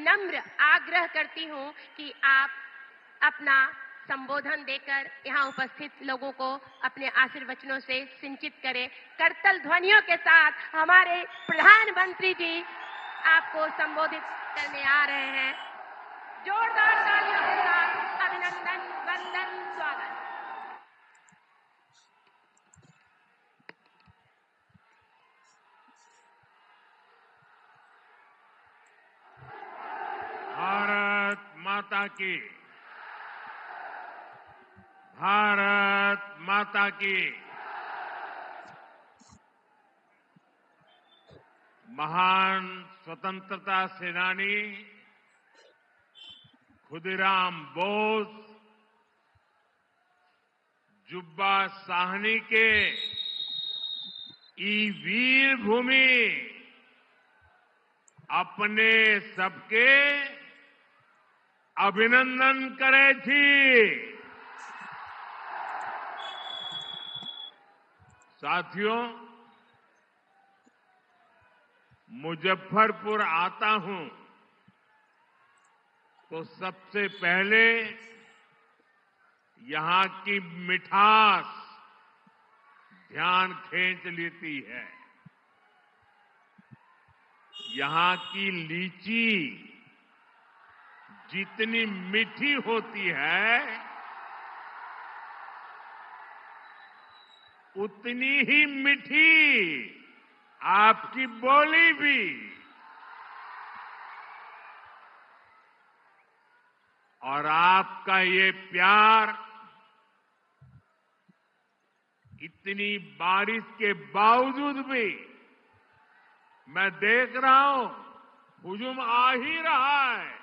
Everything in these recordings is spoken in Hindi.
विनम्र आग्रह करती हूं कि आप अपना संबोधन देकर यहाँ उपस्थित लोगों को अपने आशीर्वचनों से सिंचित करें। करतल ध्वनियों के साथ हमारे प्रधानमंत्री जी आपको संबोधित करने आ रहे हैं। जोरदार तालियों के साथ अभिनंदन, वंदन, स्वागत। भारत माता की, भारत माता की। महान स्वतंत्रता सेनानी खुदीराम बोस जुब्बा साहनी के ई वीर भूमि अपने सबके अभिनंदन करे थी। साथियों, मुजफ्फरपुर आता हूं तो सबसे पहले यहां की मिठास ध्यान खींच लेती है। यहां की लीची जितनी मीठी होती है उतनी ही मीठी आपकी बोली भी। और आपका ये प्यार इतनी बारिश के बावजूद भी मैं देख रहा हूं हुजूम आ ही रहा है।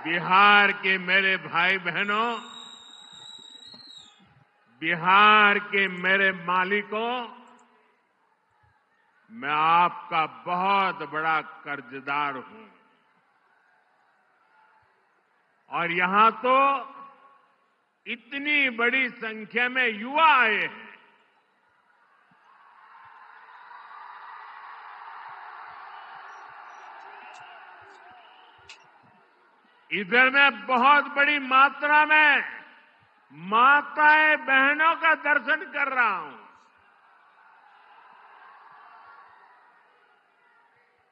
बिहार के मेरे भाई बहनों, बिहार के मेरे मालिकों, मैं आपका बहुत बड़ा कर्जदार हूं। और यहां तो इतनी बड़ी संख्या में युवा आए हैं। इधर में बहुत बड़ी मात्रा में माताएं बहनों का दर्शन कर रहा हूं।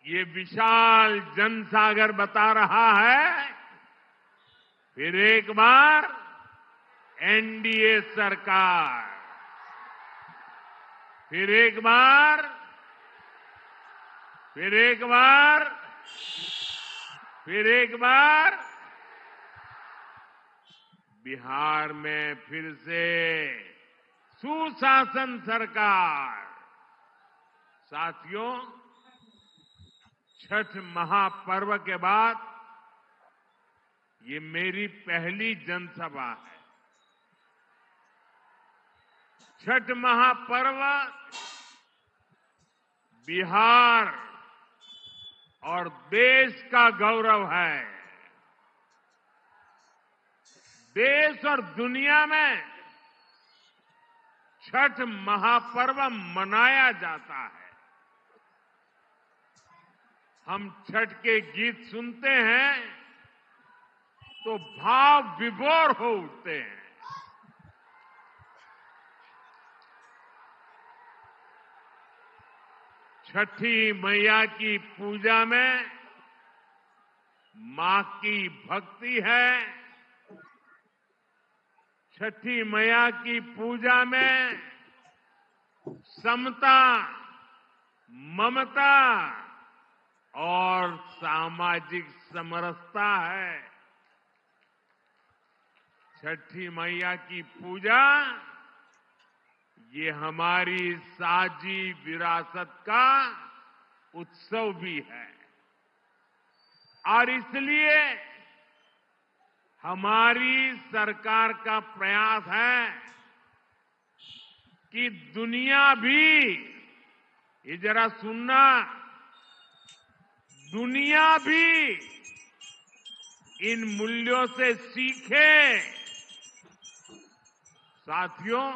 ये विशाल जनसागर बता रहा है फिर एक बार एनडीए सरकार, फिर एक बार, फिर एक बार, फिर एक बार बिहार में फिर से सुशासन सरकार। साथियों, छठ महापर्व के बाद ये मेरी पहली जनसभा है। छठ महापर्व बिहार और देश का गौरव है। देश और दुनिया में छठ महापर्व मनाया जाता है। हम छठ के गीत सुनते हैं तो भाव विभोर हो उठते हैं। छठी मैया की पूजा में मां की भक्ति है। छठी मैया की पूजा में समता, ममता और सामाजिक समरसता है। छठी मैया की पूजा ये हमारी साझी विरासत का उत्सव भी है। और इसलिए हमारी सरकार का प्रयास है कि दुनिया भी, ये जरा सुनना, दुनिया भी इन मूल्यों से सीखें। साथियों,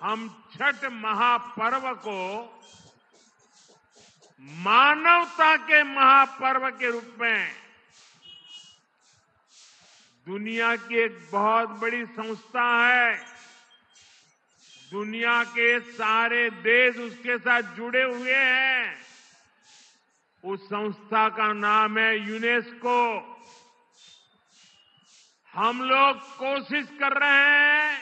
हम छठ महापर्व को मानवता के महापर्व के रूप में दुनिया की एक बहुत बड़ी संस्था है, दुनिया के सारे देश उसके साथ जुड़े हुए हैं। उस संस्था का नाम है यूनेस्को। हम लोग कोशिश कर रहे हैं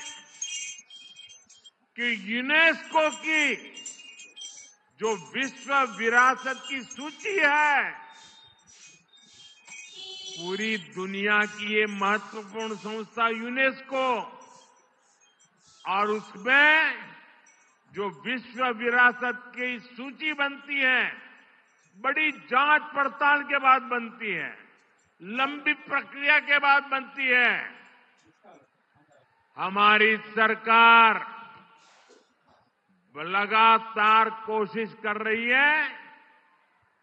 कि यूनेस्को की जो विश्व विरासत की सूची है, पूरी दुनिया की ये महत्वपूर्ण संस्था यूनेस्को, और उसमें जो विश्व विरासत की सूची बनती है, बड़ी जांच पड़ताल के बाद बनती है, लंबी प्रक्रिया के बाद बनती है। हमारी सरकार लगातार कोशिश कर रही है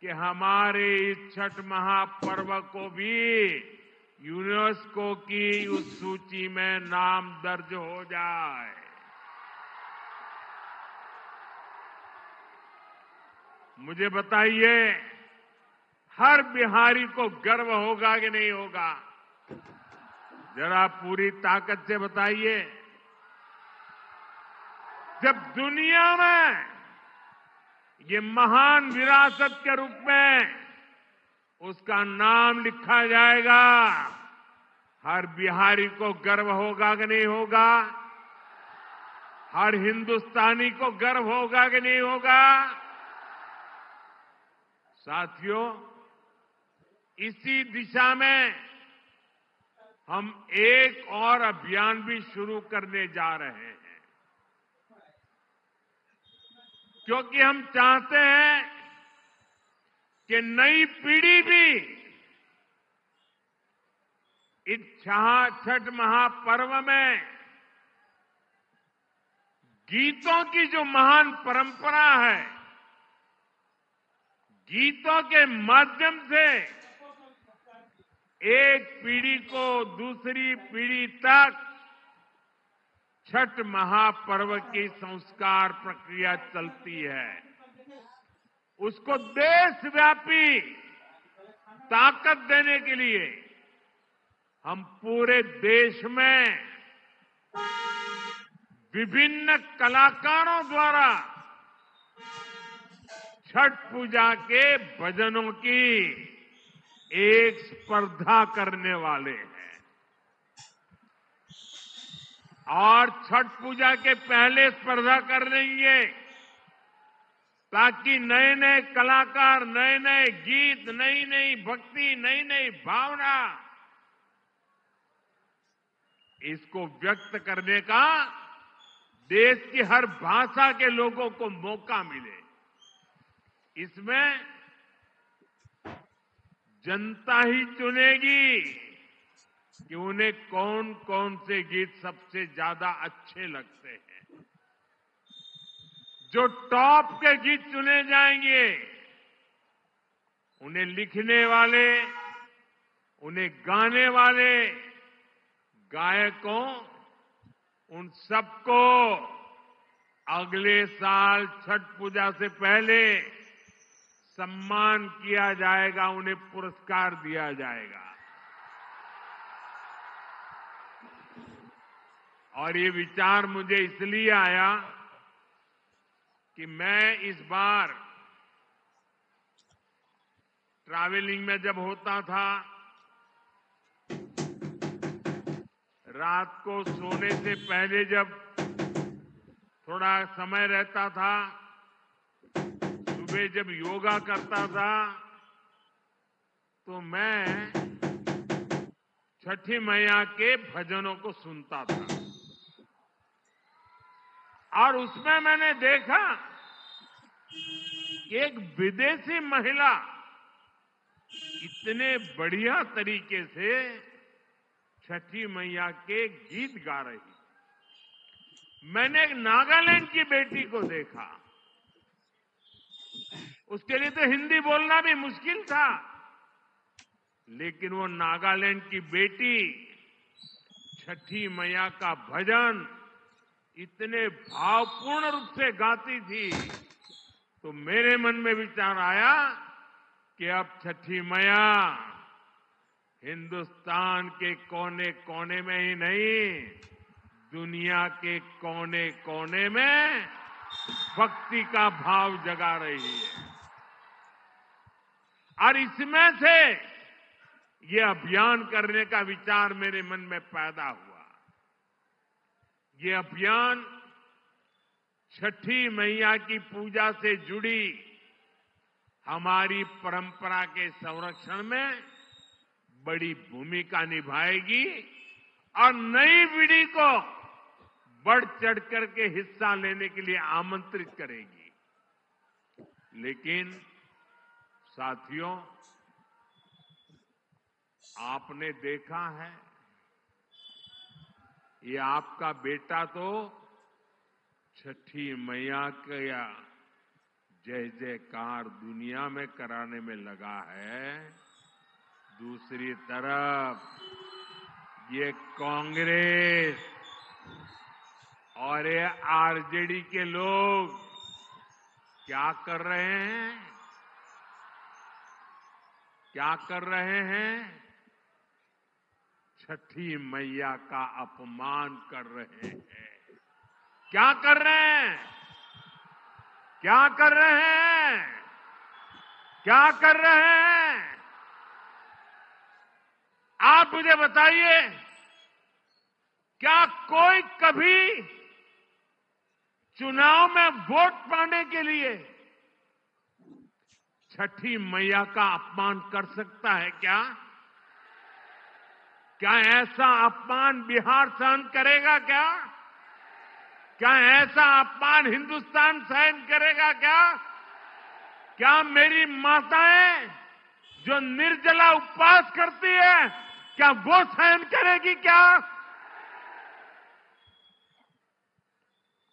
कि हमारे इस छठ महापर्व को भी यूनेस्को की उस सूची में नाम दर्ज हो जाए। मुझे बताइए, हर बिहारी को गर्व होगा कि नहीं होगा? जरा पूरी ताकत से बताइए। जब दुनिया में ये महान विरासत के रूप में उसका नाम लिखा जाएगा, हर बिहारी को गर्व होगा कि नहीं होगा? हर हिंदुस्तानी को गर्व होगा कि नहीं होगा? साथियों, इसी दिशा में हम एक और अभियान भी शुरू करने जा रहे हैं, क्योंकि हम चाहते हैं कि नई पीढ़ी भी इस छठ महापर्व में गीतों की जो महान परंपरा है, गीतों के माध्यम से एक पीढ़ी को दूसरी पीढ़ी तक छठ महापर्व की संस्कार प्रक्रिया चलती है। उसको देशव्यापी ताकत देने के लिए हम पूरे देश में विभिन्न कलाकारों द्वारा छठ पूजा के भजनों की एक स्पर्धा करने वाले हैं। और छठ पूजा के पहले स्पर्धा कर रही है, ताकि नए नए कलाकार, नए नए गीत, नई नई भक्ति, नई नई भावना, इसको व्यक्त करने का देश की हर भाषा के लोगों को मौका मिले। इसमें जनता ही चुनेगी कि उन्हें कौन कौन से गीत सबसे ज्यादा अच्छे लगते हैं। जो टॉप के गीत चुने जाएंगे, उन्हें लिखने वाले, उन्हें गाने वाले गायकों, उन सबको अगले साल छठ पूजा से पहले सम्मान किया जाएगा, उन्हें पुरस्कार दिया जाएगा। और ये विचार मुझे इसलिए आया कि मैं इस बार ट्रैवलिंग में जब होता था, रात को सोने से पहले जब थोड़ा समय रहता था, सुबह जब योगा करता था, तो मैं छठी मैया के भजनों को सुनता था। और उसमें मैंने देखा कि एक विदेशी महिला इतने बढ़िया तरीके से छठी मैया के गीत गा रही। मैंने एक नागालैंड की बेटी को देखा, उसके लिए तो हिंदी बोलना भी मुश्किल था, लेकिन वो नागालैंड की बेटी छठी मैया का भजन इतने भावपूर्ण रूप से गाती थी, तो मेरे मन में विचार आया कि अब छठी मैया हिंदुस्तान के कोने कोने में ही नहीं, दुनिया के कोने कोने में भक्ति का भाव जगा रही है। और इसमें से ये अभियान करने का विचार मेरे मन में पैदा हुआ। ये अभियान छठी मैया की पूजा से जुड़ी हमारी परंपरा के संरक्षण में बड़ी भूमिका निभाएगी और नई पीढ़ी को बढ़ चढ़ करके हिस्सा लेने के लिए आमंत्रित करेगी। लेकिन साथियों, आपने देखा है, ये आपका बेटा तो छठी मैया का जय जयकार दुनिया में कराने में लगा है। दूसरी तरफ ये कांग्रेस और ये आरजेडी के लोग क्या कर रहे हैं? क्या कर रहे हैं? छठी मैया का अपमान कर रहे हैं। क्या कर रहे हैं? क्या कर रहे हैं? क्या कर रहे हैं? आप मुझे बताइए, क्या कोई कभी चुनाव में वोट पाने के लिए छठी मैया का अपमान कर सकता है क्या? क्या ऐसा अपमान बिहार सहन करेगा क्या? क्या ऐसा अपमान हिंदुस्तान सहन करेगा क्या? क्या मेरी माताएं जो निर्जला उपवास करती है, क्या वो सहन करेगी क्या?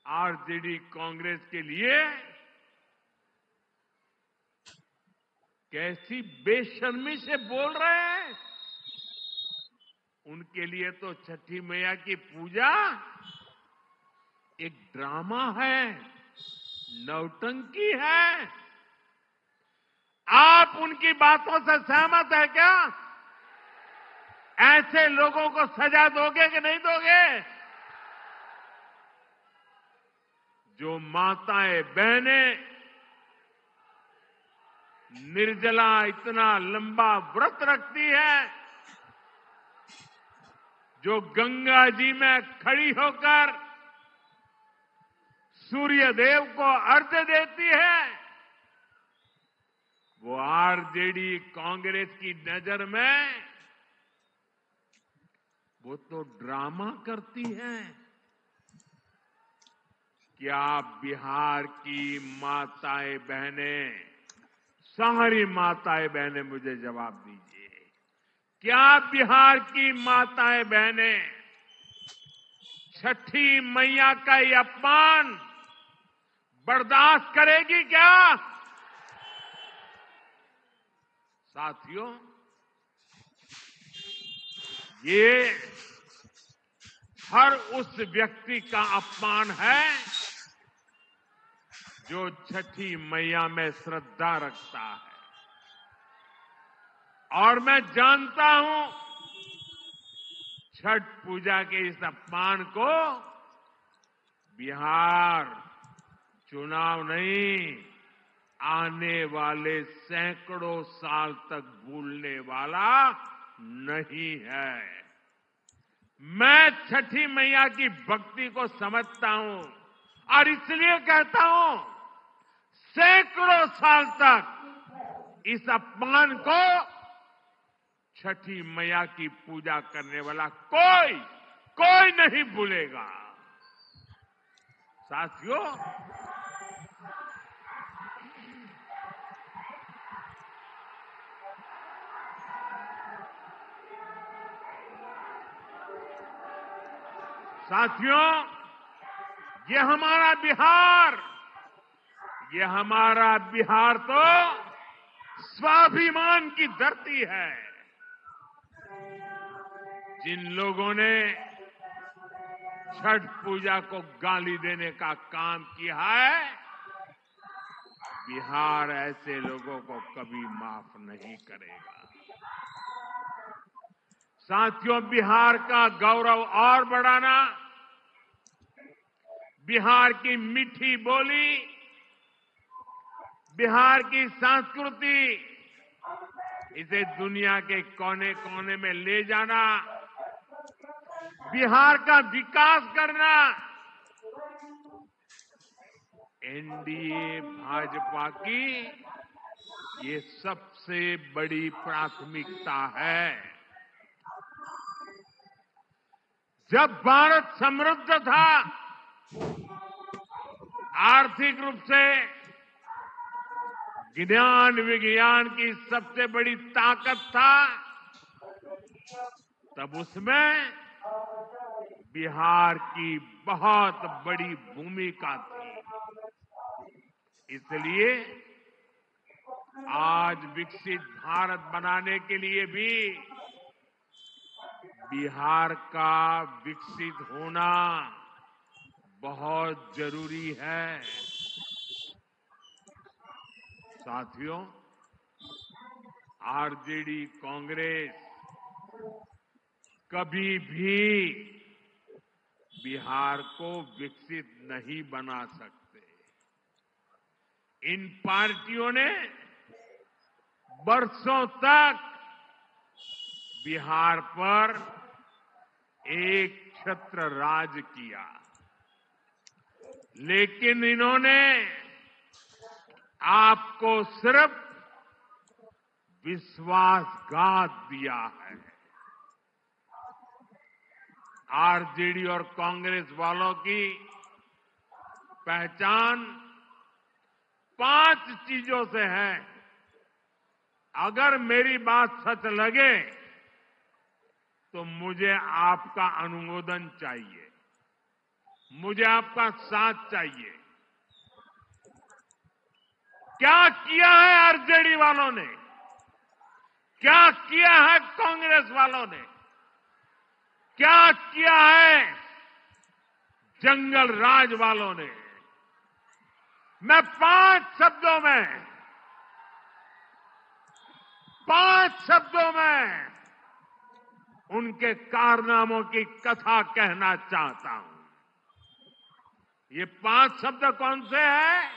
आरजेडी कांग्रेस के लिए कैसी बेशर्मी से बोल रहे हैं। उनके लिए तो छठी मैया की पूजा एक ड्रामा है, नौटंकी है। आप उनकी बातों से सहमत है क्या? ऐसे लोगों को सजा दोगे कि नहीं दोगे? जो माताएं बहनें निर्जला इतना लंबा व्रत रखती है, जो गंगा जी में खड़ी होकर सूर्य देव को अर्घ्य देती है, वो आरजेडी कांग्रेस की नजर में वो तो ड्रामा करती है। क्या बिहार की माताएं बहनें, सारी माताएं बहनें मुझे जवाब दीजिए, क्या बिहार की माताएं बहनें छठी मैया का ये अपमान बर्दाश्त करेगी क्या? साथियों, ये हर उस व्यक्ति का अपमान है जो छठी मैया में श्रद्धा रखता है। और मैं जानता हूं, छठ पूजा के इस अपमान को बिहार चुनाव नहीं, आने वाले सैकड़ों साल तक भूलने वाला नहीं है। मैं छठी मैया की भक्ति को समझता हूं और इसलिए कहता हूं, सैकड़ों साल तक इस अपमान को छठी मैया की पूजा करने वाला कोई नहीं भूलेगा। साथियों, ये हमारा बिहार तो स्वाभिमान की धरती है। जिन लोगों ने छठ पूजा को गाली देने का काम किया है, बिहार ऐसे लोगों को कभी माफ नहीं करेगा। साथियों, बिहार का गौरव और बढ़ाना, बिहार की मीठी बोली, बिहार की संस्कृति, इसे दुनिया के कोने कोने में ले जाना, बिहार का विकास करना, एनडीए भाजपा की ये सबसे बड़ी प्राथमिकता है। जब भारत समृद्ध था, आर्थिक रूप से, ज्ञान विज्ञान की सबसे बड़ी ताकत था, तब उसमें बिहार की बहुत बड़ी भूमिका थी। इसलिए आज विकसित भारत बनाने के लिए भी बिहार का विकसित होना बहुत जरूरी है। साथियों, आरजेडी कांग्रेस कभी भी बिहार को विकसित नहीं बना सकते। इन पार्टियों ने बरसों तक बिहार पर एक छत्र राज किया, लेकिन इन्होंने आपको सिर्फ विश्वासघात दिया है। आरजेडी और कांग्रेस वालों की पहचान 5 चीजों से है। अगर मेरी बात सच लगे तो मुझे आपका अनुमोदन चाहिए, मुझे आपका साथ चाहिए। क्या किया है आरजेडी वालों ने, क्या किया है कांग्रेस वालों ने, क्या किया है जंगल राज वालों ने? मैं 5 शब्दों में उनके कारनामों की कथा कहना चाहता हूं। ये 5 शब्द कौन से हैं?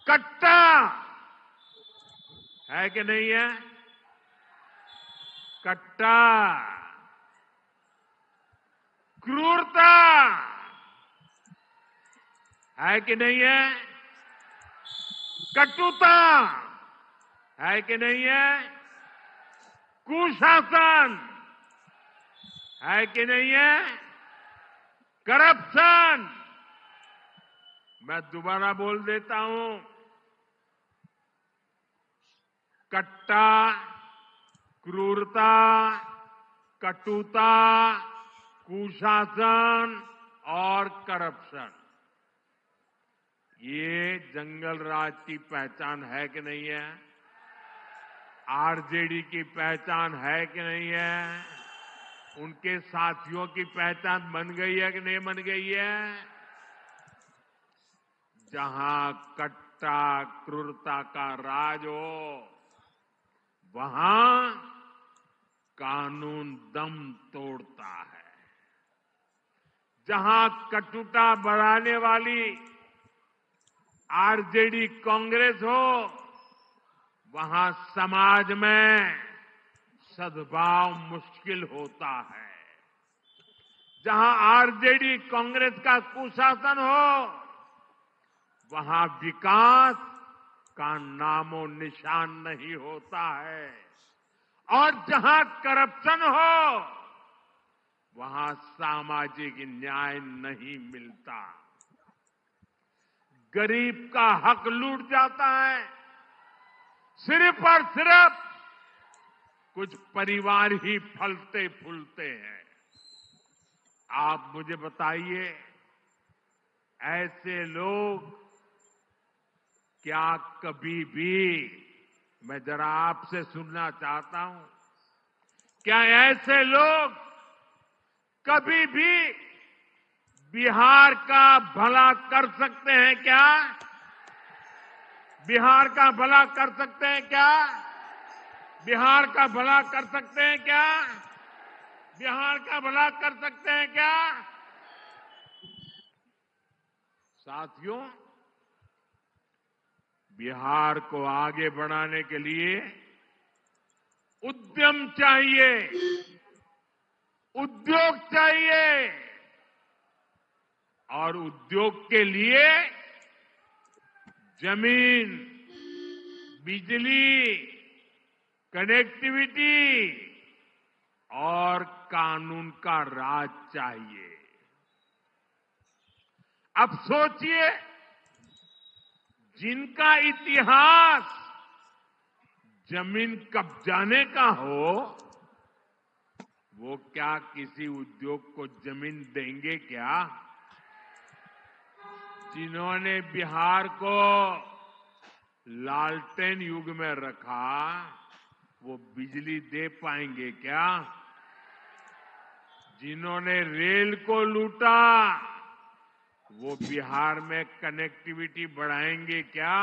कट्टा है कि नहीं है? कट्टा, क्रूरता है कि नहीं है? कटुता है कि नहीं है? कुशासन है कि नहीं है? करप्शन, मैं दोबारा बोल देता हूं, कट्टा, क्रूरता, कटुता, कुशासन और करप्शन, ये जंगल राज की पहचान है कि नहीं है? आरजेडी की पहचान है कि नहीं है? उनके साथियों की पहचान बन गई है कि नहीं बन गई है? जहां कट्टा क्रूरता का राज हो, वहां कानून दम तोड़ता है। जहां कटुता बढ़ाने वाली आरजेडी कांग्रेस हो, वहां समाज में सद्भाव मुश्किल होता है। जहां आरजेडी कांग्रेस का कुशासन हो, वहां विकास का नामो निशान नहीं होता है। और जहां करप्शन हो, वहां सामाजिक न्याय नहीं मिलता। गरीब का हक लूट जाता है। सिर्फ और सिर्फ कुछ परिवार ही फलते फूलते हैं। आप मुझे बताइए, ऐसे लोग क्या कभी भी, मैं जरा आपसे सुनना चाहता हूं, क्या ऐसे लोग कभी भी बिहार का भला कर सकते हैं क्या? बिहार का भला कर सकते हैं क्या? बिहार का भला कर सकते हैं क्या? बिहार का भला कर सकते हैं क्या? साथियों, बिहार को आगे बढ़ाने के लिए उद्यम चाहिए, उद्योग चाहिए और उद्योग के लिए जमीन, बिजली, कनेक्टिविटी और कानून का राज चाहिए। अब सोचिए, जिनका इतिहास जमीन कब्जाने का हो, वो क्या किसी उद्योग को जमीन देंगे क्या? जिन्होंने बिहार को लालटेन युग में रखा, वो बिजली दे पाएंगे क्या? जिन्होंने रेल को लूटा, वो बिहार में कनेक्टिविटी बढ़ाएंगे क्या?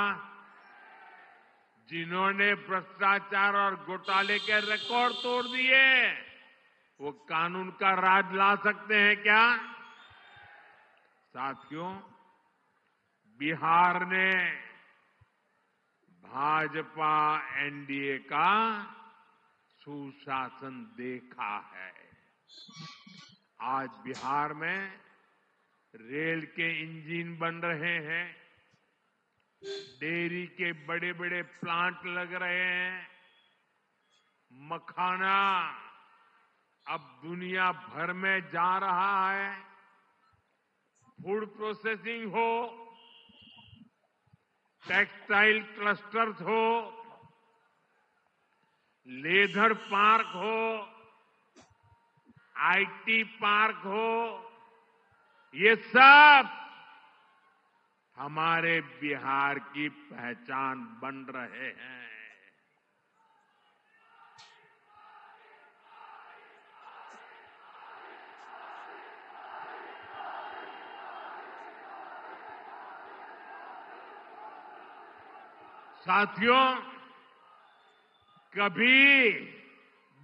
जिन्होंने भ्रष्टाचार और घोटाले के रिकॉर्ड तोड़ दिए, वो कानून का राज ला सकते हैं क्या? साथियों, बिहार ने भाजपा एनडीए का सुशासन देखा है। आज बिहार में रेल के इंजन बन रहे हैं, डेयरी के बड़े बड़े प्लांट लग रहे हैं, मखाना अब दुनिया भर में जा रहा है, फूड प्रोसेसिंग हो, टेक्सटाइल क्लस्टर्स हो, लेदर पार्क हो, आईटी पार्क हो, ये सब हमारे बिहार की पहचान बन रहे हैं। साथियों, कभी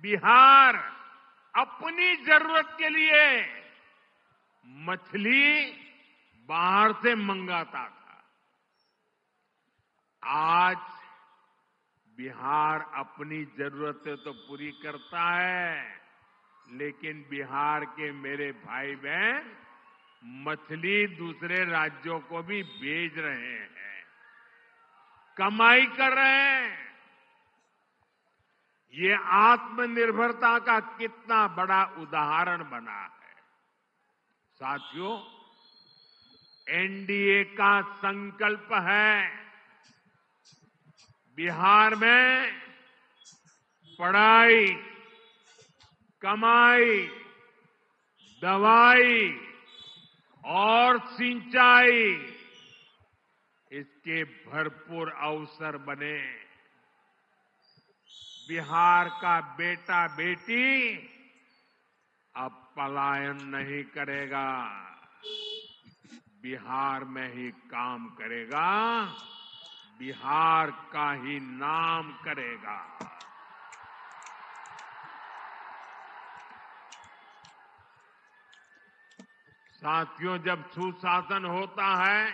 बिहार अपनी जरूरत के लिए मछली बाहर से मंगाता था। आज बिहार अपनी जरूरतें तो पूरी करता है, लेकिन बिहार के मेरे भाई बहन मछली दूसरे राज्यों को भी भेज रहे हैं, कमाई कर रहे हैं। ये आत्मनिर्भरता का कितना बड़ा उदाहरण बना है। साथियों, एनडीए का संकल्प है बिहार में पढ़ाई, कमाई, दवाई और सिंचाई, इसके भरपूर अवसर बने। बिहार का बेटा बेटी अब पलायन नहीं करेगा, बिहार में ही काम करेगा, बिहार का ही नाम करेगा। साथियों, जब सुशासन होता है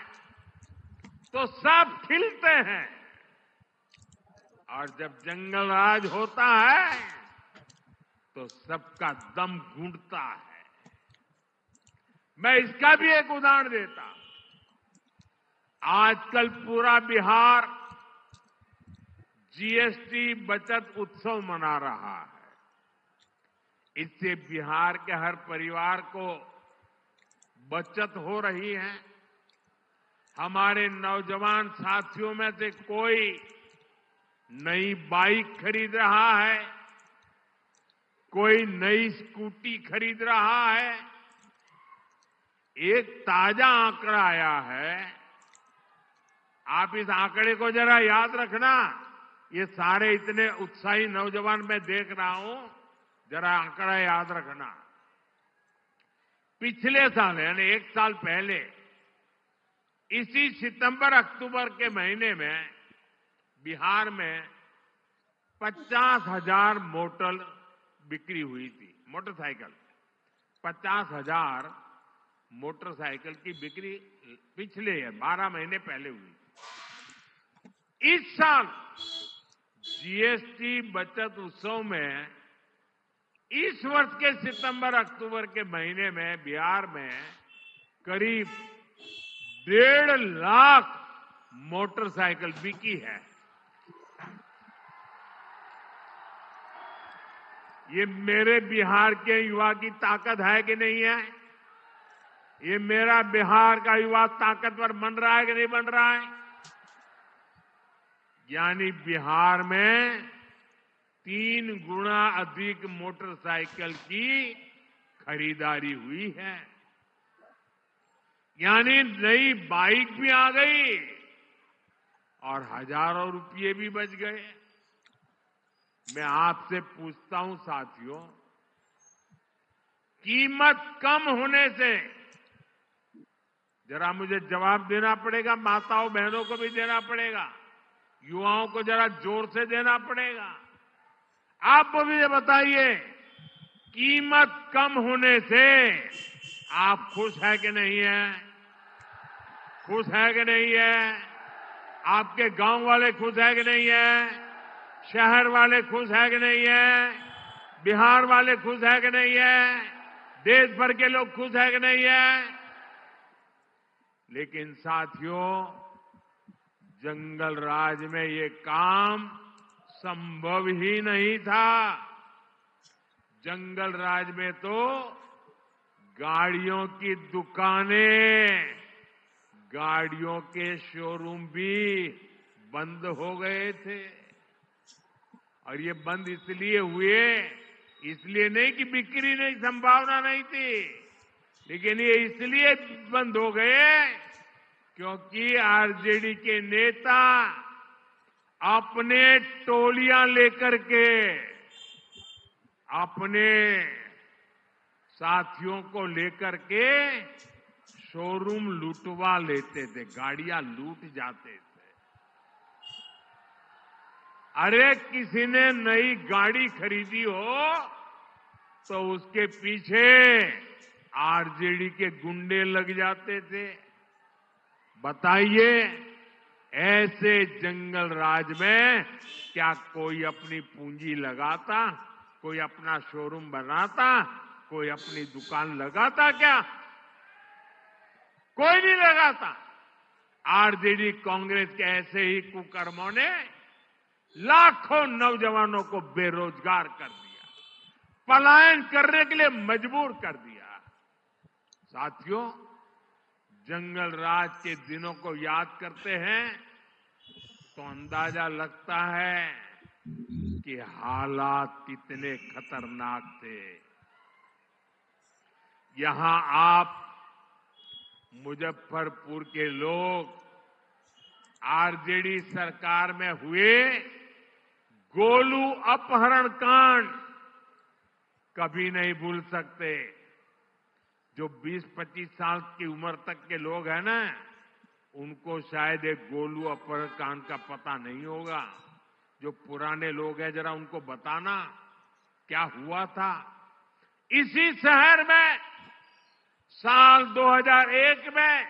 तो सब खिलते हैं, और जब जंगल राज होता है तो सबका दम घुटता है। मैं इसका भी एक उदाहरण देता हूं। आजकल पूरा बिहार जीएसटी बचत उत्सव मना रहा है। इससे बिहार के हर परिवार को बचत हो रही है। हमारे नौजवान साथियों में से कोई नई बाइक खरीद रहा है, कोई नई स्कूटी खरीद रहा है। एक ताजा आंकड़ा आया है, आप इस आंकड़े को जरा याद रखना। ये सारे इतने उत्साही नौजवान मैं देख रहा हूं, जरा आंकड़ा याद रखना, पिछले साल यानी एक साल पहले इसी सितंबर अक्टूबर के महीने में बिहार में 50,000 मोटर बिक्री हुई थी। मोटरसाइकिल 50,000 मोटरसाइकिल की बिक्री पिछले 12 महीने पहले हुई। इस साल जीएसटी बचत उत्सव में इस वर्ष के सितंबर अक्टूबर के महीने में बिहार में करीब 1.5 लाख मोटरसाइकिल बिकी है। ये मेरे बिहार के युवा की ताकत है कि नहीं है? ये मेरा बिहार का युवा ताकतवर बन रहा है कि नहीं बन रहा है? यानी बिहार में 3 गुना अधिक मोटरसाइकिल की खरीदारी हुई है। यानी नई बाइक भी आ गई और हजारों रुपये भी बच गए। मैं आपसे पूछता हूं साथियों, कीमत कम होने से, जरा मुझे जवाब देना पड़ेगा, माताओं बहनों को भी देना पड़ेगा, युवाओं को जरा जोर से देना पड़ेगा। आप मुझे बताइए, कीमत कम होने से आप खुश है कि नहीं है? खुश है कि नहीं है? आपके गांव वाले खुश है कि नहीं है? शहर वाले खुश है कि नहीं है? बिहार वाले खुश है कि नहीं है? देश भर के लोग खुश है कि नहीं है? लेकिन साथियों, जंगल राज में ये काम संभव ही नहीं था। जंगल राज में तो गाड़ियों की दुकानें, गाड़ियों के शोरूम भी बंद हो गए थे। और ये बंद इसलिए हुए, इसलिए नहीं कि बिक्री नहीं, संभावना नहीं थी, लेकिन ये इसलिए बंद हो गए क्योंकि आरजेडी के नेता अपने टोलियां लेकर के अपने साथियों को लेकर के शोरूम लूटवा लेते थे, गाड़ियां लूट जाते थे। अरे किसी ने नई गाड़ी खरीदी हो तो उसके पीछे आरजेडी के गुंडे लग जाते थे। बताइए, ऐसे जंगल राज में क्या कोई अपनी पूंजी लगाता? कोई अपना शोरूम बनाता? कोई अपनी दुकान लगाता क्या? कोई नहीं लगाता। आरजेडी कांग्रेस के ऐसे ही कुकर्मों ने लाखों नौजवानों को बेरोजगार कर दिया, पलायन करने के लिए मजबूर कर दिया। साथियों, जंगल राज के दिनों को याद करते हैं तो अंदाजा लगता है कि हालात कितने खतरनाक थे। यहां आप मुजफ्फरपुर के लोग आरजेडी सरकार में हुए गोलू अपहरण कांड कभी नहीं भूल सकते। जो 20-25 साल की उम्र तक के लोग हैं ना, उनको शायद एक गोलू अपहरण कांड का पता नहीं होगा। जो पुराने लोग हैं, जरा उनको बताना क्या हुआ था। इसी शहर में साल 2001 में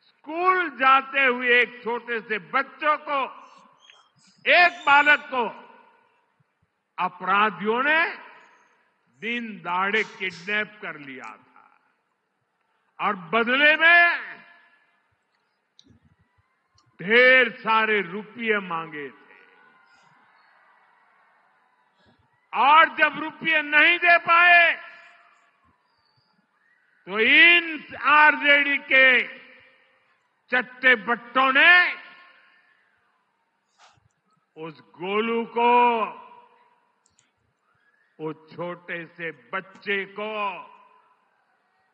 स्कूल जाते हुए एक छोटे से बच्चों को, एक बालक को अपराधियों ने दिन दहाड़े किडनैप कर लिया था और बदले में ढेर सारे रुपये मांगे थे। और जब रुपये नहीं दे पाए तो इन आरजेडी के चट्टे बट्टों ने उस गोलू को, उस छोटे से बच्चे को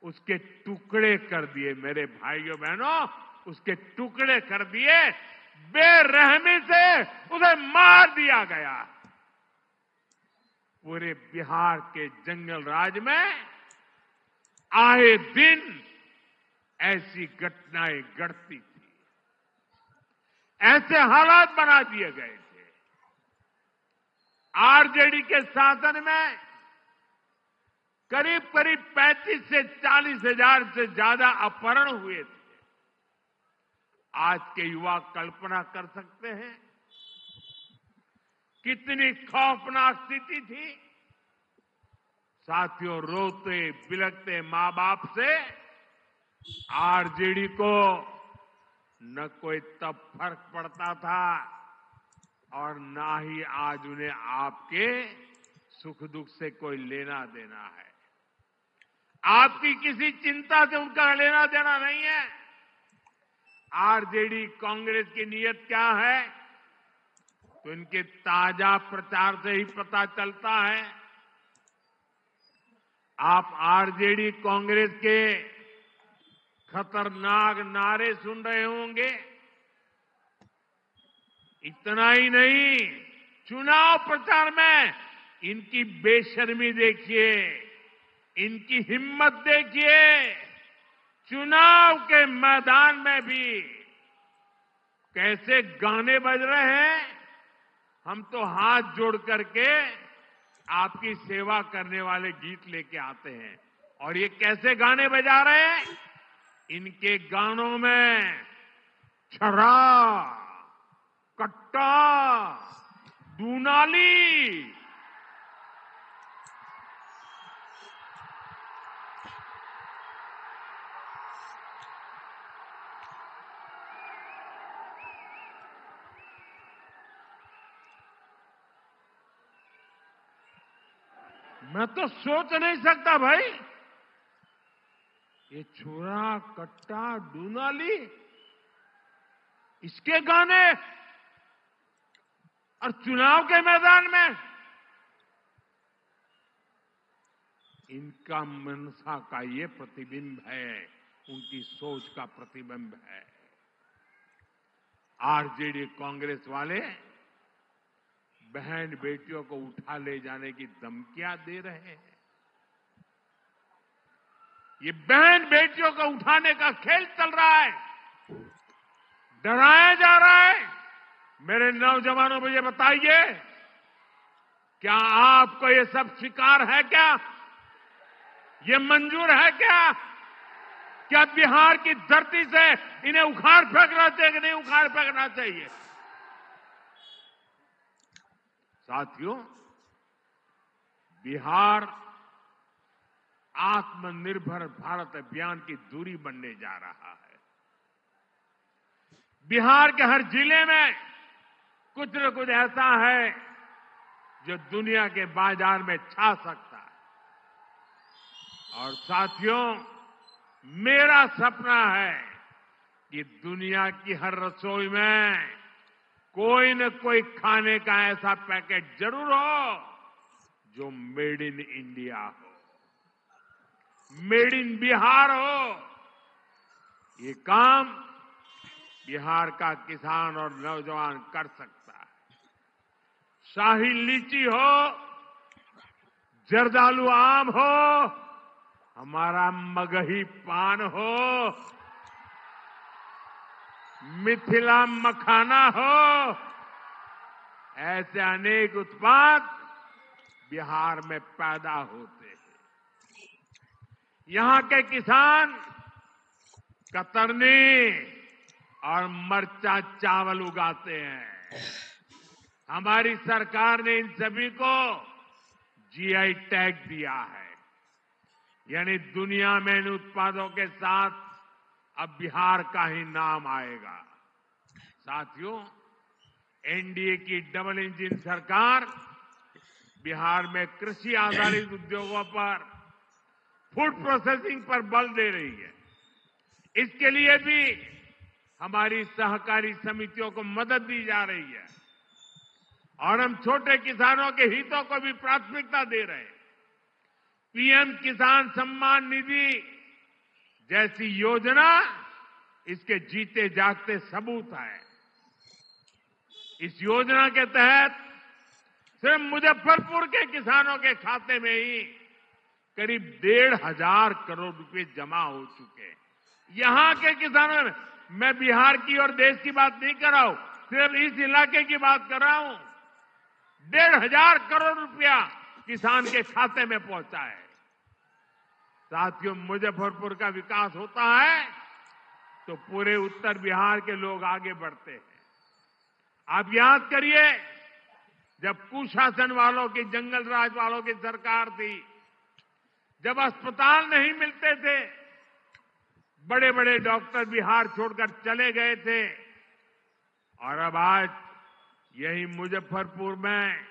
उसके टुकड़े कर दिए। मेरे भाइयों बहनों, उसके टुकड़े कर दिए, बेरहमी से उसे मार दिया गया। पूरे बिहार के जंगल राज में आए दिन ऐसी घटनाएं घटती थी, ऐसे हालात बना दिए गए थे। आरजेडी के शासन में करीब करीब 35 से 40 हजार से ज्यादा अपहरण हुए थे। आज के युवा कल्पना कर सकते हैं कितनी खौफनाक स्थिति थी। साथियों, रोते बिलखते मां बाप से आरजेडी को न कोई तब फर्क पड़ता था और ना ही आज उन्हें आपके सुख दुख से कोई लेना देना है। आपकी किसी चिंता से उनका लेना देना नहीं है। आरजेडी कांग्रेस की नीयत क्या है तो इनके ताजा प्रचार से ही पता चलता है। आप आरजेडी कांग्रेस के खतरनाक नारे सुन रहे होंगे। इतना ही नहीं, चुनाव प्रचार में इनकी बेशर्मी देखिए, इनकी हिम्मत देखिए। चुनाव के मैदान में भी कैसे गाने बज रहे हैं। हम तो हाथ जोड़ करके आपकी सेवा करने वाले गीत लेके आते हैं और ये कैसे गाने बजा रहे हैं। इनके गानों में छर्रा, कट्टा, दूनाली, मैं तो सोच नहीं सकता भाई, ये छुरा, कट्टा, दूनाली, इसके गाने और चुनाव के मैदान में। इनका मनसा का ये प्रतिबिंब है, उनकी सोच का प्रतिबिंब है। आरजेडी कांग्रेस वाले बहन बेटियों को उठा ले जाने की धमकियां दे रहे हैं। ये बहन बेटियों को उठाने का खेल चल रहा है, डराया जा रहा है। मेरे नौजवानों मुझे बताइए, क्या आपको ये सब स्वीकार है? क्या ये मंजूर है? क्या बिहार की धरती से इन्हें उखाड़ फेंकना चाहिए कि नहीं उखाड़ फेंकना चाहिए? साथियों, बिहार आत्मनिर्भर भारत अभियान की धुरी बनने जा रहा है। बिहार के हर जिले में कुछ न कुछ ऐसा है जो दुनिया के बाजार में छा सकता है। और साथियों, मेरा सपना है कि दुनिया की हर रसोई में कोई न कोई खाने का ऐसा पैकेट जरूर हो जो मेड इन इंडिया हो, मेड इन बिहार हो। ये काम बिहार का किसान और नौजवान कर सकता है। शाही लीची हो, जर्दालू आम हो, हमारा मगही पान हो, मिथिला मखाना हो, ऐसे अनेक उत्पाद बिहार में पैदा होते हैं। यहां के किसान कतरनी और मरचा चावल उगाते हैं। हमारी सरकार ने इन सभी को जीआई टैग दिया है, यानी दुनिया में इन उत्पादों के साथ अब बिहार का ही नाम आएगा। साथियों, एनडीए की डबल इंजन सरकार बिहार में कृषि आधारित उद्योगों पर, फूड प्रोसेसिंग पर बल दे रही है। इसके लिए भी हमारी सहकारी समितियों को मदद दी जा रही है और हम छोटे किसानों के हितों को भी प्राथमिकता दे रहे हैं। पीएम किसान सम्मान निधि जैसी योजना इसके जीते जागते सबूत है। इस योजना के तहत सिर्फ मुजफ्फरपुर के किसानों के खाते में ही करीब 1,500 करोड़ रुपए जमा हो चुके हैं। यहां के किसानों में, मैं बिहार की और देश की बात नहीं कर रहा हूं, सिर्फ इस इलाके की बात कर रहा हूं। 1,500 करोड़ रुपया किसान के खाते में पहुंचा है। साथियों, मुजफ्फरपुर का विकास होता है तो पूरे उत्तर बिहार के लोग आगे बढ़ते हैं। आप याद करिए, जब कुशासन वालों की, जंगल राज वालों की सरकार थी, जब अस्पताल नहीं मिलते थे, बड़े बड़े डॉक्टर बिहार छोड़कर चले गए थे, और अब आज यही मुजफ्फरपुर में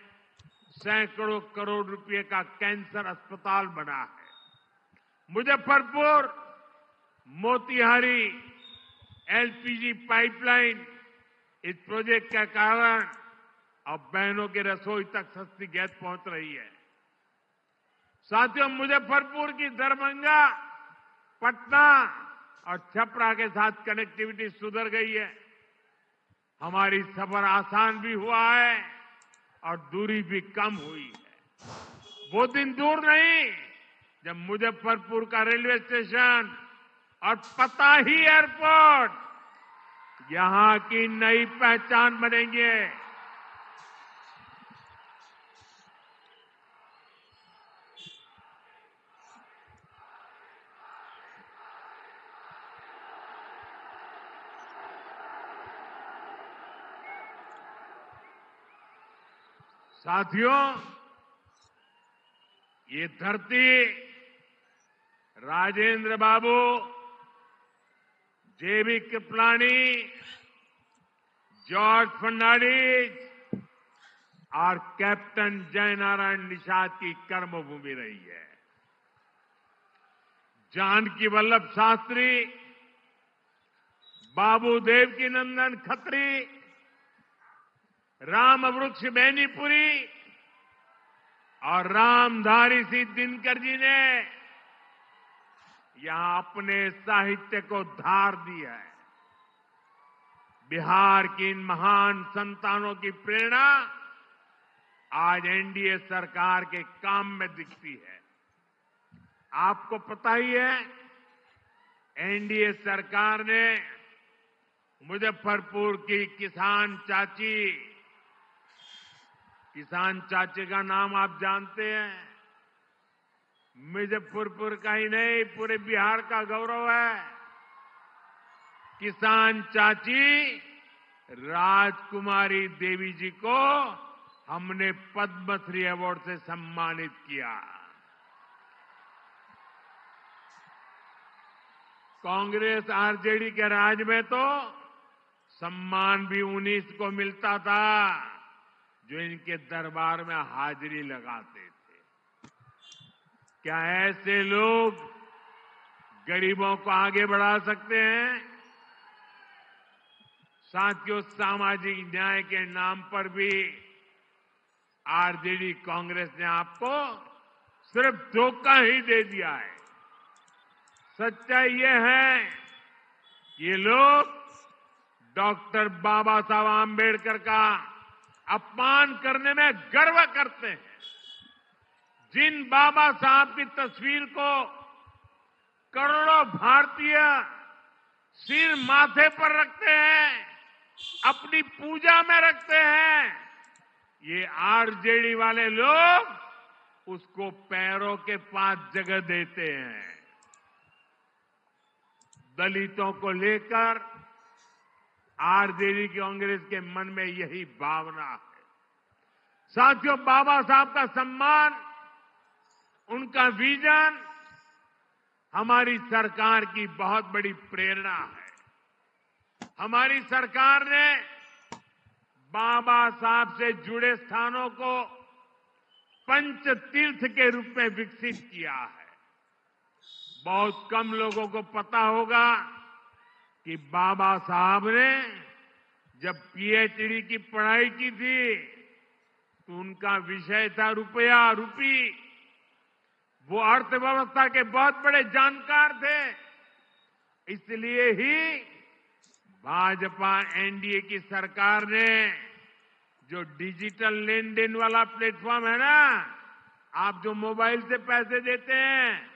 सैकड़ों करोड़ रुपए का कैंसर अस्पताल बना है। मुजफ्फरपुर मोतिहारी एलपीजी पाइपलाइन, इस प्रोजेक्ट के कारण अब बहनों की रसोई तक सस्ती गैस पहुंच रही है। साथियों, मुजफ्फरपुर की दरभंगा, पटना और छपरा के साथ कनेक्टिविटी सुधर गई है। हमारी सफर आसान भी हुआ है और दूरी भी कम हुई है। वो दिन दूर नहीं जब मुजफ्फरपुर का रेलवे स्टेशन और पताही एयरपोर्ट यहां की नई पहचान बनेंगे। साथियों, ये धरती राजेंद्र बाबू, जेबी कृपलानी, जॉर्ज फर्नांडिस और कैप्टन जयनारायण निषाद की कर्मभूमि रही है। जानकी वल्लभ शास्त्री, बाबू देवकीनंदन खत्री, राम वृक्ष बेनीपुरी और रामधारी सिंह दिनकर जी ने यहां अपने साहित्य को धार दी है। बिहार की इन महान संतानों की प्रेरणा आज एनडीए सरकार के काम में दिखती है। आपको पता ही है, एनडीए सरकार ने मुजफ्फरपुर की किसान चाची का नाम आप जानते हैं। मुजफ्फरपुर का ही नहीं, पूरे बिहार का गौरव है। किसान चाची राजकुमारी देवी जी को हमने पद्मश्री अवार्ड से सम्मानित किया। कांग्रेस आरजेडी के राज में तो सम्मान भी उन्हीं को मिलता था जो इनके दरबार में हाजिरी लगाते थे। क्या ऐसे लोग गरीबों को आगे बढ़ा सकते हैं? साथियों, सामाजिक न्याय के नाम पर भी आरजेडी कांग्रेस ने आपको सिर्फ धोखा ही दे दिया है। सच्चाई ये है, ये लोग डॉक्टर बाबा साहब आंबेडकर का अपमान करने में गर्व करते हैं। जिन बाबा साहब की तस्वीर को करोड़ों भारतीय सिर माथे पर रखते हैं, अपनी पूजा में रखते हैं, ये आरजेडी वाले लोग उसको पैरों के पास जगह देते हैं। दलितों को लेकर आरजेडी कांग्रेस के मन में यही भावना है। साथियों, बाबा साहब का सम्मान, उनका विजन हमारी सरकार की बहुत बड़ी प्रेरणा है। हमारी सरकार ने बाबा साहब से जुड़े स्थानों को पंच तीर्थ के रूप में विकसित किया है। बहुत कम लोगों को पता होगा कि बाबा साहब ने जब पीएचडी की पढ़ाई की थी तो उनका विषय था रुपया रूपी। वो अर्थव्यवस्था के बहुत बड़े जानकार थे। इसलिए ही भाजपा एनडीए की सरकार ने जो डिजिटल लेन देन वाला प्लेटफॉर्म है ना, आप जो मोबाइल से पैसे देते हैं,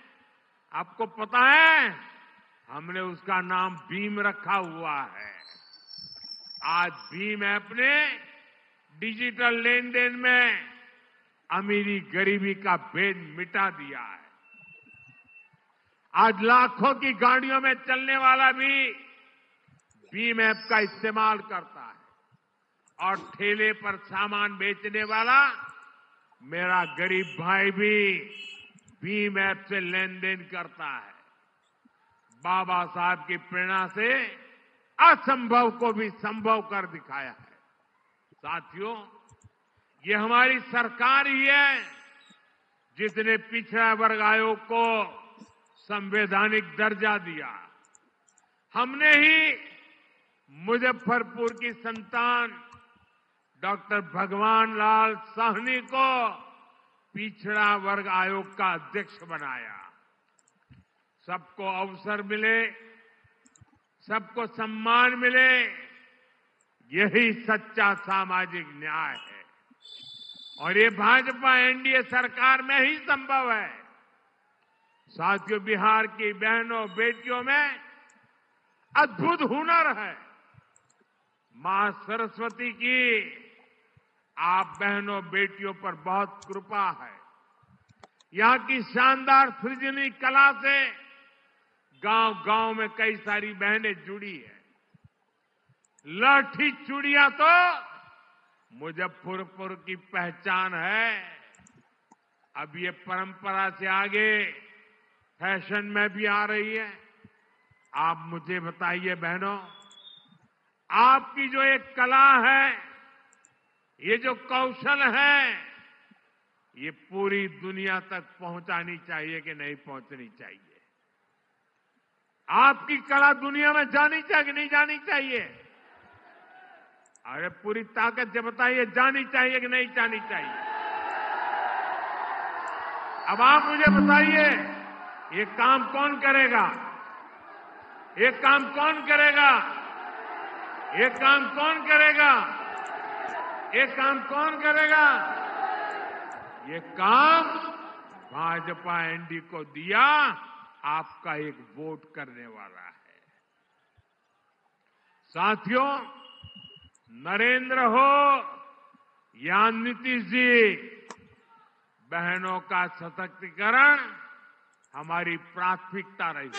आपको पता है हमने उसका नाम भीम रखा हुआ है। आज भीम ऐप ने डिजिटल लेन देन में अमीरी गरीबी का भेद मिटा दिया है। आज लाखों की गाड़ियों में चलने वाला भी भीम ऐप का इस्तेमाल करता है और ठेले पर सामान बेचने वाला मेरा गरीब भाई भी भीम ऐप से लेन देन करता है। बाबा साहब की प्रेरणा से असंभव को भी संभव कर दिखाया है। साथियों, ये हमारी सरकार ही है जिसने पिछड़ा वर्ग आयोग को संवैधानिक दर्जा दिया। हमने ही मुजफ्फरपुर की संतान डॉक्टर भगवान लाल साहनी को पिछड़ा वर्ग आयोग का अध्यक्ष बनाया। सबको अवसर मिले, सबको सम्मान मिले, यही सच्चा सामाजिक न्याय है और ये भाजपा एनडीए सरकार में ही संभव है। साथियों, बिहार की बहनों बेटियों में अद्भुत हुनर है। मां सरस्वती की आप बहनों बेटियों पर बहुत कृपा है। यहां की शानदार सृजनी कला से गांव गांव में कई सारी बहनें जुड़ी है। लाठी चूड़ियां तो मुजफ्फरपुर की पहचान है। अब ये परंपरा से आगे फैशन में भी आ रही है। आप मुझे बताइए बहनों, आपकी जो एक कला है, ये जो कौशल है, ये पूरी दुनिया तक पहुंचानी चाहिए कि नहीं पहुंचनी चाहिए? आपकी कला दुनिया में जानी चाहिए कि नहीं जानी चाहिए? अरे पूरी ताकत से बताइए, जानी चाहिए कि नहीं जानी चाहिए? अब आप मुझे बताइए, ये काम कौन करेगा? ये काम कौन करेगा? ये काम कौन करेगा? ये काम कौन करेगा? ये काम भाजपा एनडीए को दिया, आपका एक वोट करने वाला है। साथियों, नरेंद्र हो या नीतीश जी, बहनों का सशक्तिकरण हमारी प्राथमिकता रही।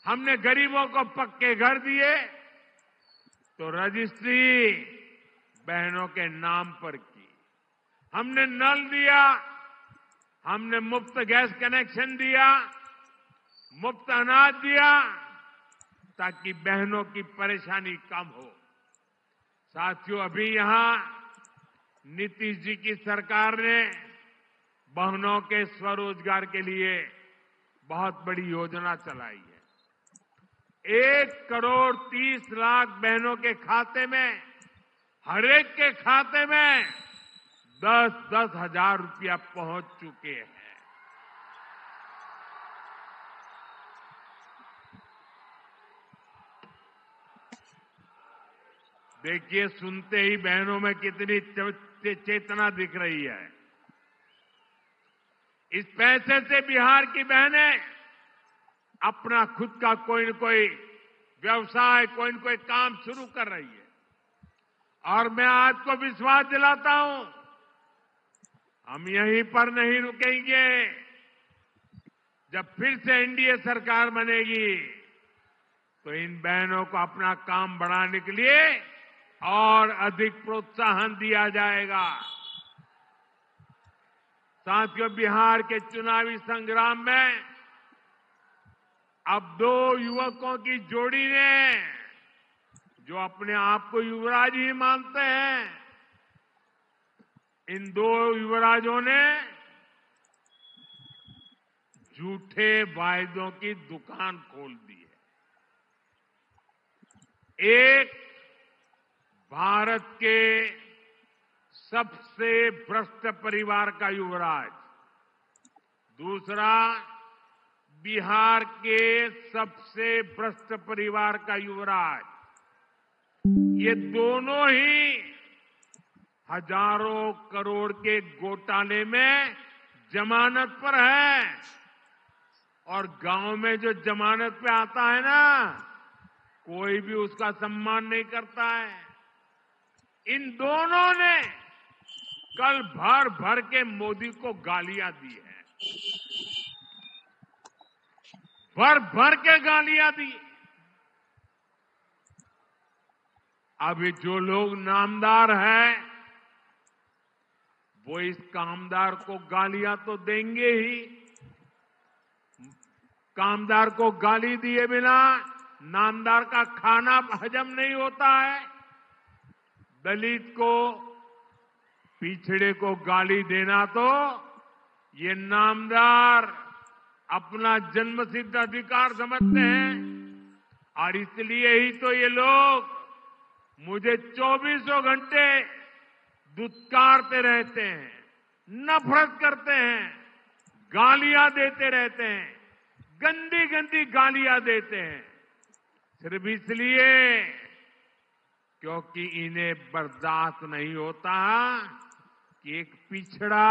हमने गरीबों को पक्के घर दिए तो रजिस्ट्री बहनों के नाम पर की। हमने नल दिया, हमने मुफ्त गैस कनेक्शन दिया, मुफ्त अनाज दिया ताकि बहनों की परेशानी कम हो। साथियों, अभी यहां नीतीश जी की सरकार ने बहनों के स्वरोजगार के लिए बहुत बड़ी योजना चलाई है। 1,30,00,000 बहनों के खाते में, हर एक के खाते में 10-10 हजार रुपया पहुंच चुके हैं। देखिए, सुनते ही बहनों में कितनी चेतना दिख रही है। इस पैसे से बिहार की बहनें अपना खुद का कोई न कोई व्यवसाय, कोई न कोई काम शुरू कर रही है। और मैं आपको विश्वास दिलाता हूं, हम यहीं पर नहीं रुकेंगे। जब फिर से एनडीए सरकार बनेगी तो इन बहनों को अपना काम बढ़ाने के लिए और अधिक प्रोत्साहन दिया जाएगा। साथियों, बिहार के चुनावी संग्राम में अब 2 युवकों की जोड़ी ने, जो अपने आप को युवराज ही मानते हैं, इन 2 युवराजों ने झूठे वायदों की दुकान खोल दी है। एक भारत के सबसे भ्रष्ट परिवार का युवराज, दूसरा बिहार के सबसे भ्रष्ट परिवार का युवराज। ये दोनों ही हजारों करोड़ के घोटाले में जमानत पर है, और गांव में जो जमानत पे आता है ना, कोई भी उसका सम्मान नहीं करता है। इन दोनों ने कल भर भर के मोदी को गालियां दी है, भर भर के गालियां दी। अभी जो लोग नामदार हैं, वो इस कामदार को गालियां तो देंगे ही। कामदार को गाली दिए बिना नामदार का खाना हजम नहीं होता है। दलित को, पिछड़े को गाली देना तो ये नामदार अपना जन्मसिद्ध अधिकार समझते हैं, और इसलिए ही तो ये लोग मुझे 24 घंटे दुत्कारते रहते हैं, नफरत करते हैं, गालियां देते रहते हैं, गंदी गंदी गालियां देते हैं, सिर्फ इसलिए क्योंकि इन्हें बर्दाश्त नहीं होता कि एक पिछड़ा,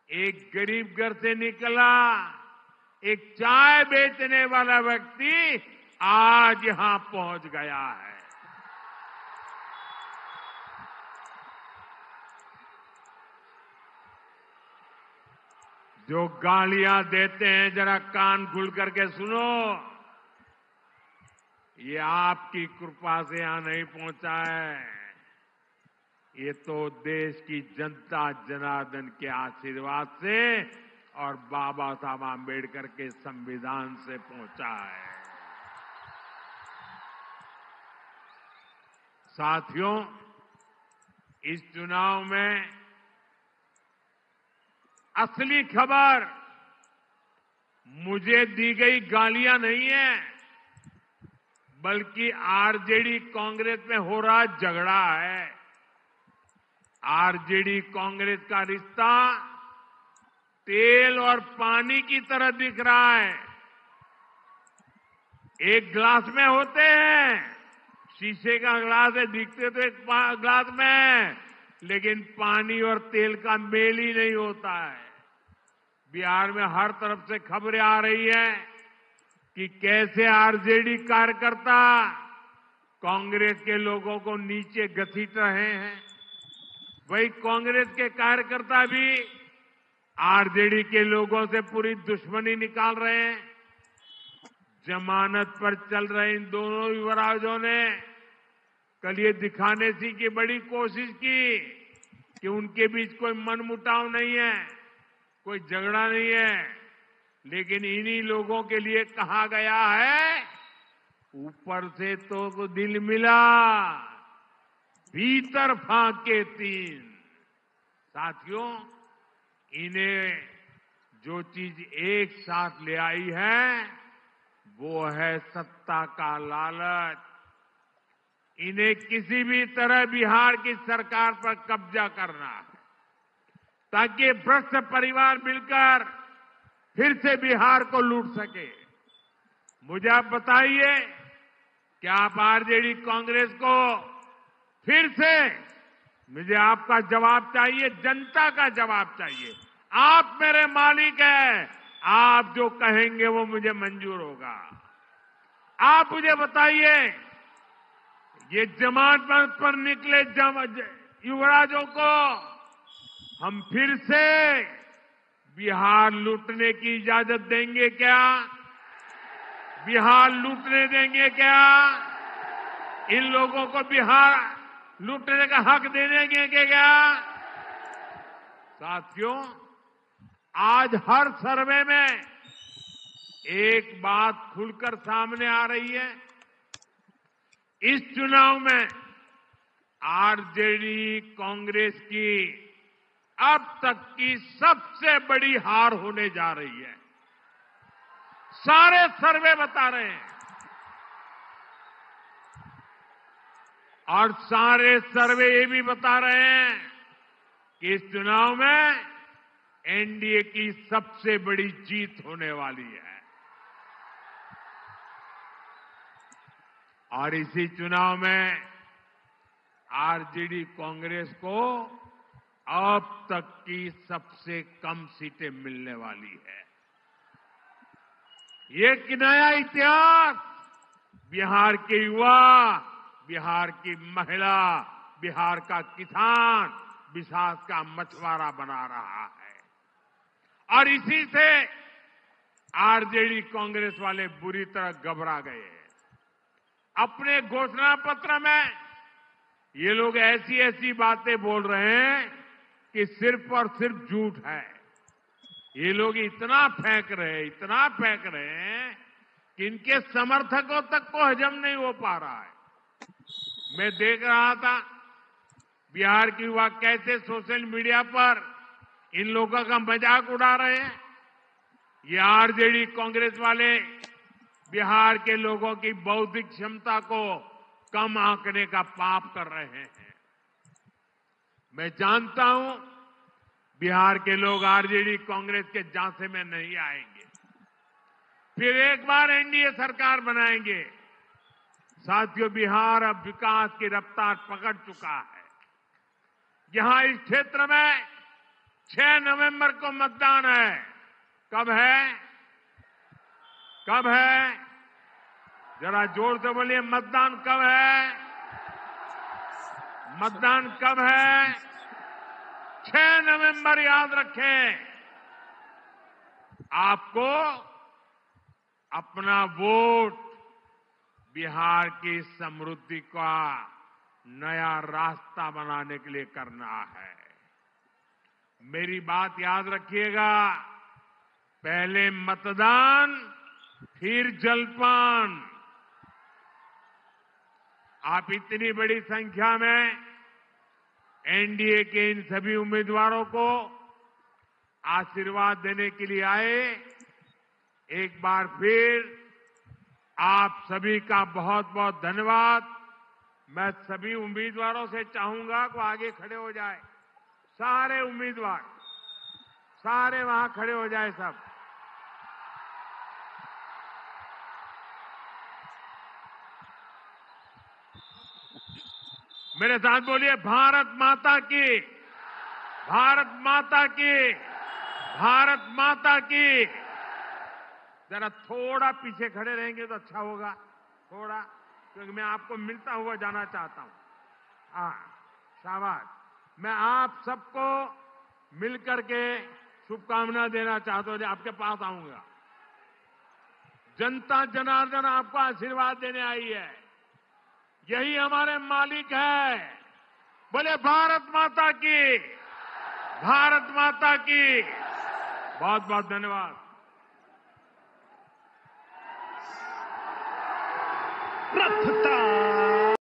एक गरीब घर से निकला, एक चाय बेचने वाला व्यक्ति आज यहां पहुंच गया है। जो गालियां देते हैं, जरा कान खुल करके सुनो। ये आपकी कृपा से यहां नहीं पहुंचा है, ये तो देश की जनता जनार्दन के आशीर्वाद से और बाबा साहब आम्बेडकर के संविधान से पहुंचा है। साथियों, इस चुनाव में असली खबर मुझे दी गई गालियां नहीं है, बल्कि आरजेडी कांग्रेस में हो रहा झगड़ा है। आरजेडी कांग्रेस का रिश्ता तेल और पानी की तरह दिख रहा है। एक ग्लास में होते हैं, शीशे का ग्लास है, दिखते तो एक ग्लास में, लेकिन पानी और तेल का मेल ही नहीं होता है। बिहार में हर तरफ से खबरें आ रही हैं कि कैसे आरजेडी कार्यकर्ता कांग्रेस के लोगों को नीचे घसीट रहे हैं। वही कांग्रेस के कार्यकर्ता भी आरजेडी के लोगों से पूरी दुश्मनी निकाल रहे हैं। जमानत पर चल रहे इन दोनों युवराजों ने कल ये दिखाने की बड़ी कोशिश की कि उनके बीच कोई मनमुटाव नहीं है, कोई झगड़ा नहीं है, लेकिन इन्हीं लोगों के लिए कहा गया है, ऊपर से तो दिल मिला, भीतर फाके तीन। साथियों, इन्हें जो चीज एक साथ ले आई है वो है सत्ता का लालच। इन्हें किसी भी तरह बिहार की सरकार पर कब्जा करना है, ताकि भ्रष्ट परिवार मिलकर फिर से बिहार को लूट सके। मुझे आप बताइए कि आप आरजेडी कांग्रेस को फिर से, मुझे आपका जवाब चाहिए, जनता का जवाब चाहिए। आप मेरे मालिक हैं, आप जो कहेंगे वो मुझे मंजूर होगा। आप मुझे बताइए, ये जमानत पर निकले युवराजों को हम फिर से बिहार लूटने की इजाजत देंगे क्या? बिहार लूटने देंगे क्या? इन लोगों को बिहार लूटने का हक दे देंगे क्या? साथियों, आज हर सर्वे में एक बात खुलकर सामने आ रही है। इस चुनाव में आरजेडी कांग्रेस की अब तक की सबसे बड़ी हार होने जा रही है। सारे सर्वे बता रहे हैं, और सारे सर्वे ये भी बता रहे हैं कि इस चुनाव में एनडीए की सबसे बड़ी जीत होने वाली है। और इसी चुनाव में आरजेडी कांग्रेस को अब तक की सबसे कम सीटें मिलने वाली है। ये एक नया इतिहास बिहार के युवा, बिहार की महिला, बिहार का किसान, बिहार का मछुआरा बना रहा है। और इसी से आरजेडी कांग्रेस वाले बुरी तरह घबरा गए हैं। अपने घोषणा पत्र में ये लोग ऐसी ऐसी बातें बोल रहे हैं कि सिर्फ और सिर्फ झूठ है। ये लोग इतना फेंक रहे हैं कि इनके समर्थकों तक को हजम नहीं हो पा रहा है। मैं देख रहा था बिहार के युवा कैसे सोशल मीडिया पर इन लोगों का मजाक उड़ा रहे हैं। ये आरजेडी कांग्रेस वाले बिहार के लोगों की बौद्धिक क्षमता को कम आंकने का पाप कर रहे हैं। मैं जानता हूं बिहार के लोग आरजेडी कांग्रेस के झांसे में नहीं आएंगे, फिर एक बार एनडीए सरकार बनाएंगे। साथियों, बिहार अब विकास की रफ्तार पकड़ चुका है। यहां इस क्षेत्र में 6 नवंबर को मतदान है। कब है? कब है? जरा जोर से बोलिए, मतदान कब है? मतदान कब है? 6 नवंबर, याद रखें। आपको अपना वोट बिहार की समृद्धि का नया रास्ता बनाने के लिए करना है। मेरी बात याद रखिएगा, पहले मतदान फिर जलपान। आप इतनी बड़ी संख्या में एनडीए के इन सभी उम्मीदवारों को आशीर्वाद देने के लिए आए। एक बार फिर आप सभी का बहुत बहुत धन्यवाद। मैं सभी उम्मीदवारों से चाहूंगा कि आगे खड़े हो जाए। सारे उम्मीदवार, सारे वहां खड़े हो जाए सब। मेरे साथ बोलिए, भारत माता की, भारत माता की, भारत माता की। जरा थोड़ा पीछे खड़े रहेंगे तो अच्छा होगा, थोड़ा, क्योंकि मैं आपको मिलता हुआ जाना चाहता हूं। हाँ, शाबाश। मैं आप सबको मिलकर के शुभकामना देना चाहता हूं। आपके पास आऊंगा। जनता जनार्दन आपको आशीर्वाद देने आई है। यही हमारे मालिक है। बोले भारत माता की, भारत माता की। बहुत बहुत धन्यवाद। रफ्तार